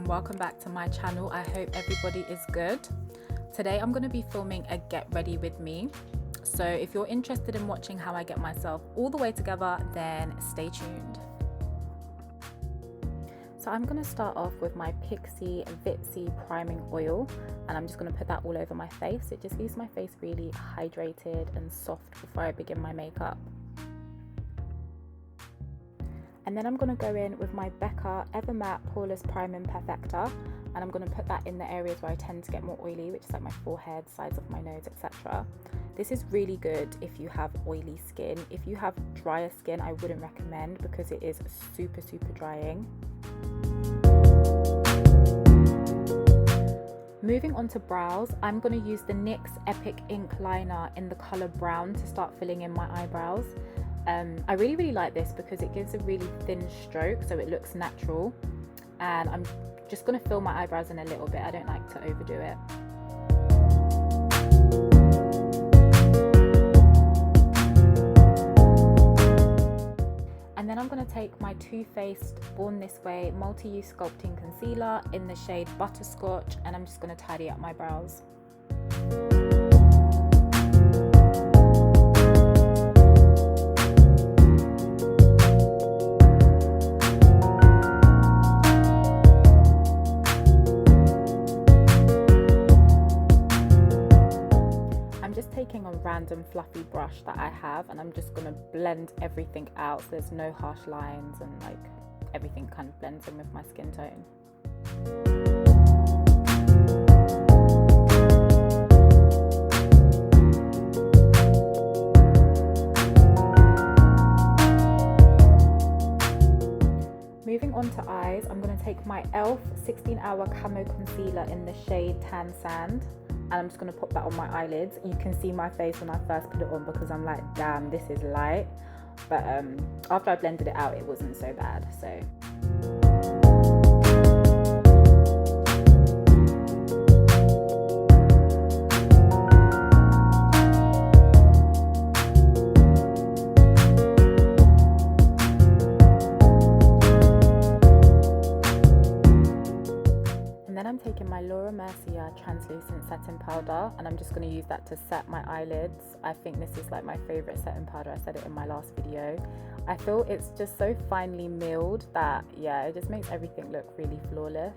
and welcome back to my channel. I hope everybody is good. Today I'm going to be filming a get ready with me. So if you're interested in watching how I get myself all the way together, then stay tuned. So I'm going to start off with my Pixi Bitsy priming oil, and I'm just going to put that all over my face. It just leaves my face really hydrated and soft before I begin my makeup. And then I'm going to go in with my Becca Ever-matte poreless priming perfector, and I'm going to put that in the areas where I tend to get more oily, which is like my forehead, sides of my nose, etc. This is really good if you have oily skin. If you have drier skin, I wouldn't recommend because it is super drying. Moving on to brows, I'm going to use the NYX Epic ink liner in the colour brown to start filling in my eyebrows. I really like this because it gives a really thin stroke so it looks natural, and I'm just going to fill my eyebrows in a little bit. I don't like to overdo it. And then I'm going to take my Too Faced Born This Way multi-use sculpting concealer in the shade Butterscotch, and I'm just going to tidy up my brows. Taking a random fluffy brush that I have, and I'm just going to blend everything out so there's no harsh lines and like everything kind of blends in with my skin tone. Moving on to eyes, I'm going to take my e.l.f. 16-hour camo concealer in the shade Tan Sand, and I'm just going to pop that on my eyelids. You can see my face when I first put it on because I'm like, damn, this is light. But after I blended it out, it wasn't so bad. I'm taking my Mercier translucent setting powder, and I'm just going to use that to set my eyelids. I think this is like my favorite setting powder. I said it in my last video. I feel it's just so finely milled that, yeah, it just makes everything look really flawless.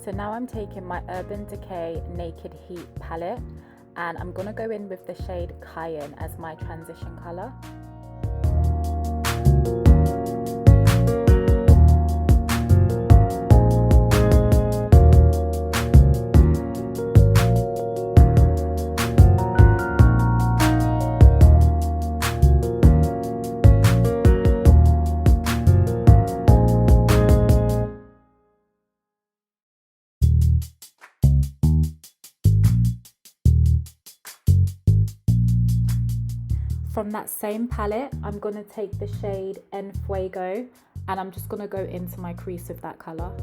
So now I'm taking my Urban Decay Naked Heat palette, and I'm going to go in with the shade Cayenne as my transition color. From that same palette, I'm going to take the shade Fuego, and I'm just going to go into my crease with that colour.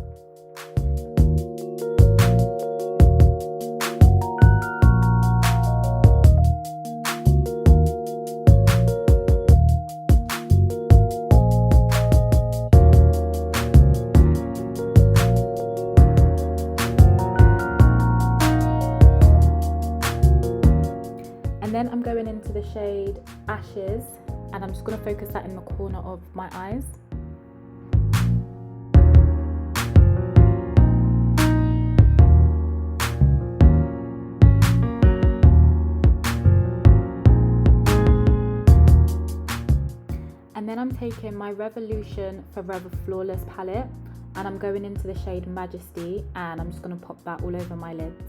And then I'm going into the shade Ashes, and I'm just going to focus that in the corner of my eyes. And then I'm taking my Revolution Forever Flawless palette, and I'm going into the shade Majesty, and I'm just going to pop that all over my lids.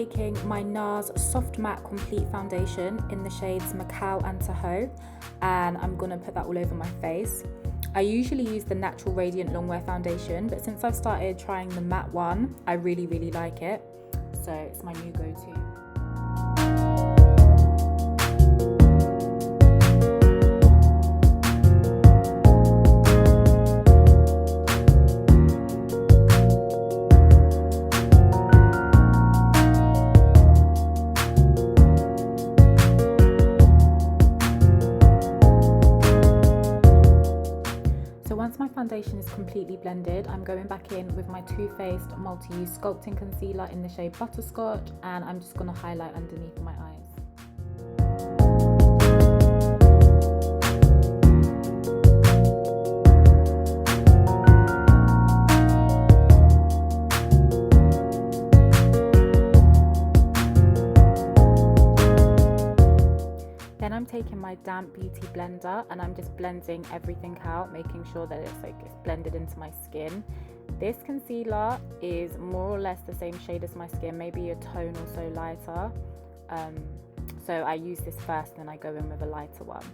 taking my Nars Soft Matte Complete Foundation in the shades Macao and Tahoe, and I'm going to put that all over my face. I usually use the Natural Radiant Longwear foundation, but since I've started trying the matte one, I really like it. So it's my new go-to. Once my foundation is completely blended, I'm going back in with my Too Faced multi-use sculpting concealer in the shade Butterscotch, and I'm just going to highlight underneath my eyes. Then I'm taking my damp beauty blender and I'm just blending everything out, making sure that it's blended into my skin. This concealer is more or less the same shade as my skin, maybe a tone or so lighter. So I use this first, then I go in with a lighter one.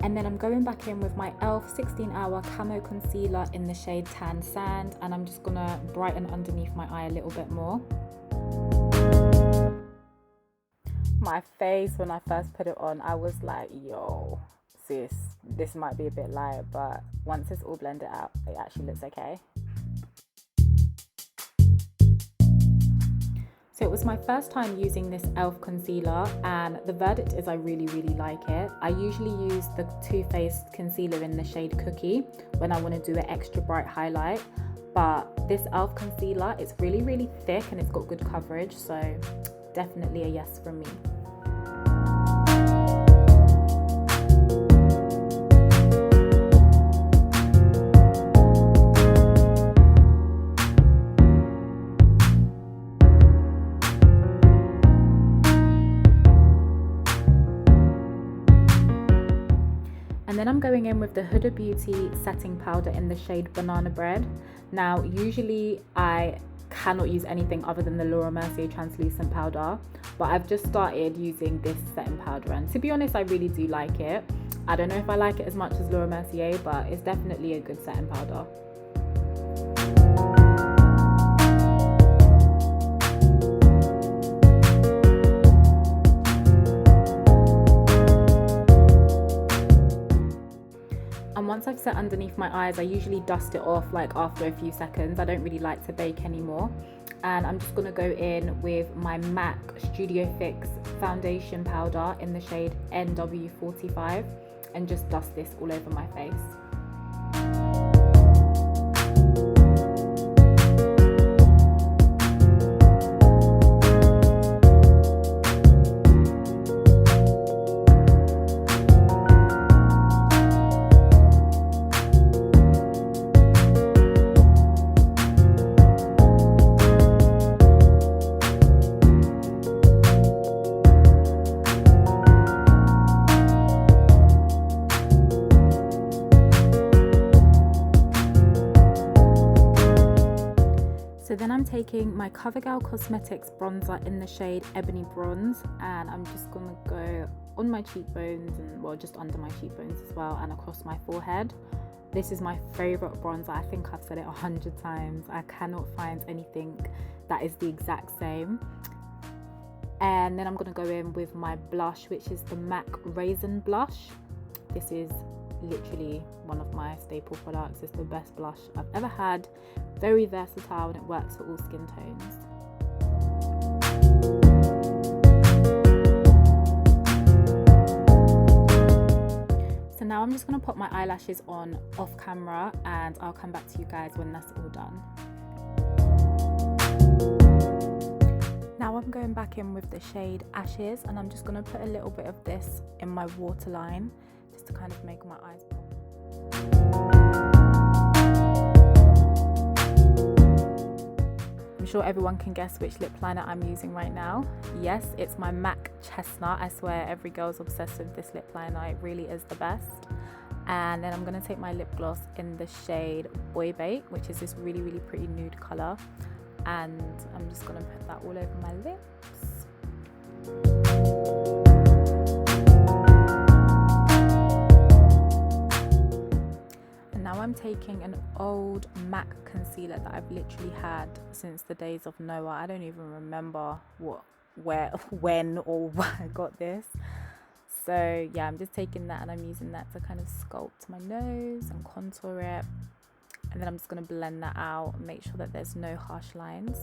And then I'm going back in with my e.l.f. 16-hour camo concealer in the shade Tan Sand, and I'm just gonna brighten underneath my eye a little bit more. My face, when I first put it on, I was like, yo, sis, this might be a bit light, but once it's all blended out, it actually looks okay. So it was my first time using this e.l.f. concealer, and the verdict is I really like it. I usually use the Too Faced concealer in the shade Cookie when I want to do an extra bright highlight, but this e.l.f. concealer, it's really thick and it's got good coverage, so definitely a yes from me. And then I'm going in with the Huda Beauty setting powder in the shade Banana Bread. Now, usually I cannot use anything other than the Mercier translucent powder, but I've just started using this setting powder, and to be honest, I really do like it. I don't know if I like it as much as Mercier, but it's definitely a good setting powder. And once I've set underneath my eyes, I usually dust it off like after a few seconds. I don't really like to bake anymore. And I'm just gonna go in with my MAC Studio Fix foundation powder in the shade NW45 and just dust this all over my face. So then I'm taking my CoverGirl Cosmetics bronzer in the shade Ebony Bronze, and I'm just gonna go on my cheekbones and, well, just under my cheekbones as well, and across my forehead. This is my favorite bronzer. I think I've said it 100 times. I cannot find anything that is the exact same. And then I'm gonna go in with my blush, which is the MAC Raizin blush. This is literally one of my staple products. It's the best blush I've ever had. Very versatile, and it works for all skin tones. So now I'm just going to put my eyelashes on off camera, and I'll come back to you guys when that's all done. Now I'm going back in with the shade Ashes, and I'm just going to put a little bit of this in my waterline just to kind of make my eyes pop. I'm sure everyone can guess which lip liner I'm using right now. Yes, it's my MAC Chestnut. I swear every girl's obsessed with this lip liner. It really is the best. And then I'm going to take my lip gloss in the shade Boy Bake, which is this really, really pretty nude colour. And I'm just going to put that all over my lips. And now I'm taking an old MAC concealer that I've literally had since the days of Noah. I don't even remember when or why I got this. So yeah, I'm just taking that and I'm using that to kind of sculpt my nose and contour it. And then I'm just going to blend that out and make sure that there's no harsh lines.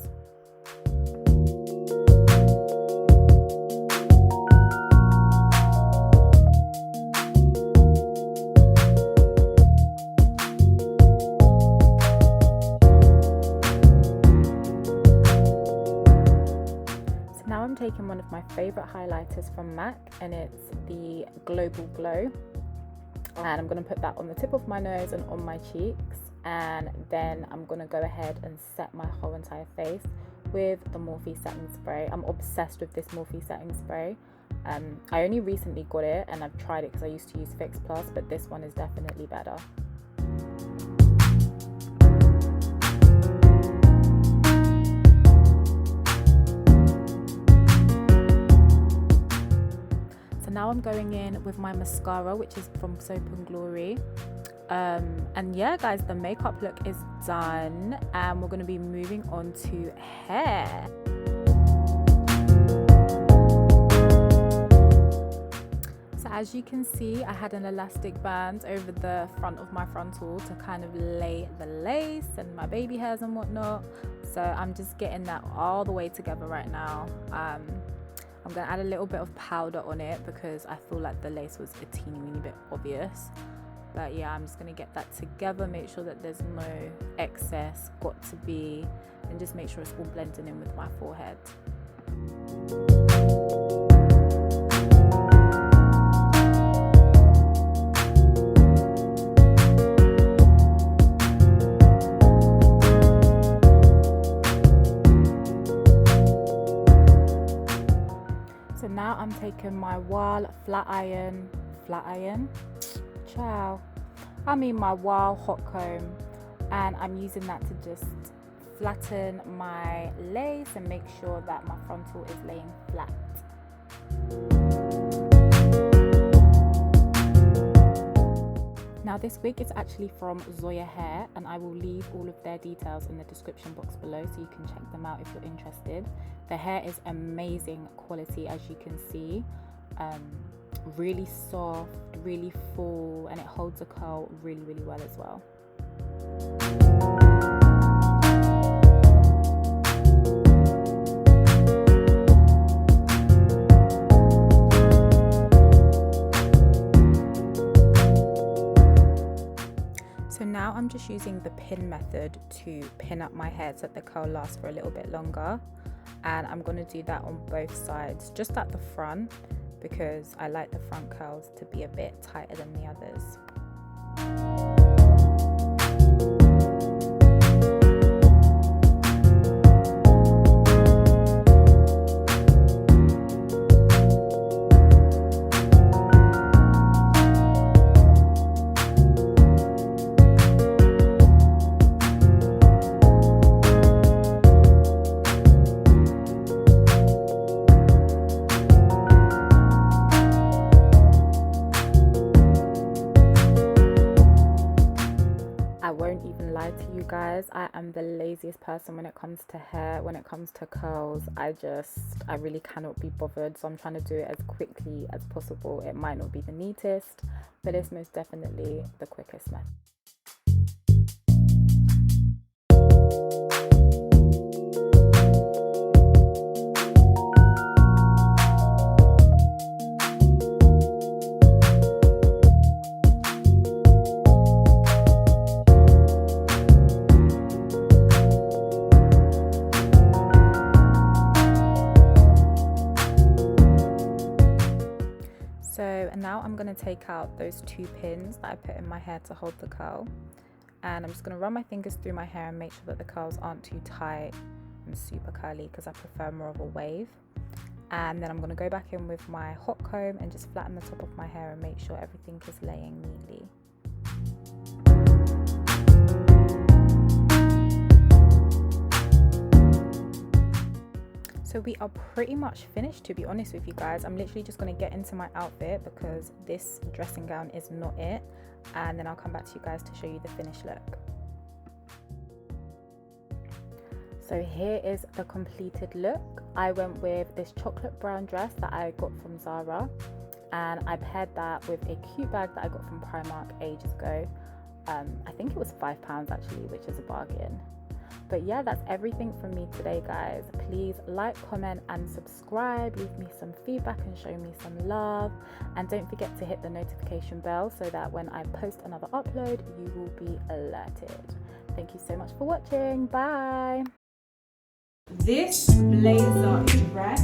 Taking one of my favorite highlighters from MAC, and it's the Global Glow, and I'm going to put that on the tip of my nose and on my cheeks, and then I'm going to go ahead and set my whole entire face with the Morphe setting spray. I'm obsessed with this Morphe setting spray. I only recently got it and I've tried it because I used to use Fix Plus, but this one is definitely better. Now I'm going in with my mascara, which is from Soap and Glory. And yeah guys, the makeup look is done and we're going to be moving on to hair. So as you can see, I had an elastic band over the front of my frontal to kind of lay the lace and my baby hairs and whatnot. So I'm just getting that all the way together right now. I'm going to add a little bit of powder on it because I feel like the lace was a teeny weeny bit obvious. But yeah, I'm just going to get that together, make sure that there's no excess, got to be, and just make sure it's all blending in with my forehead. Now I'm taking my Wahl flat iron, my Wahl hot comb, and I'm using that to just flatten my lace and make sure that my frontal is laying flat. Now this wig is actually from Zoyah Hair, and I will leave all of their details in the description box below so you can check them out if you're interested. The hair is amazing quality, as you can see. Really soft, really full, and it holds a curl really, really well as well. So now I'm just using the pin method to pin up my hair so that the curl lasts for a little bit longer. And I'm going to do that on both sides, just at the front, because I like the front curls to be a bit tighter than the others. Guys, I am the laziest person when it comes to hair, when it comes to curls. I really cannot be bothered, so I'm trying to do it as quickly as possible. It might not be the neatest, but it's most definitely the quickest method. Now I'm going to take out those two pins that I put in my hair to hold the curl, and I'm just going to run my fingers through my hair and make sure that the curls aren't too tight them super curly because I prefer more of a wave. And then I'm going to go back in with my hot comb and just flatten the top of my hair and make sure everything is laying neatly. So we are pretty much finished, to be honest with you guys. I'm literally just going to get into my outfit because this dressing gown is not it, and then I'll come back to you guys to show you the finished look. So here is the completed look. I went with this chocolate brown dress that I got from Zorah, and I paired that with a cute bag that I got from Primark ages ago. I think it was £5 actually, which is a bargain. But yeah, that's everything from me today, guys. Please like, comment and subscribe. Leave me some feedback and show me some love. And don't forget to hit the notification bell so that when I post another upload, you will be alerted. Thank you so much for watching. Bye. This blazer is red.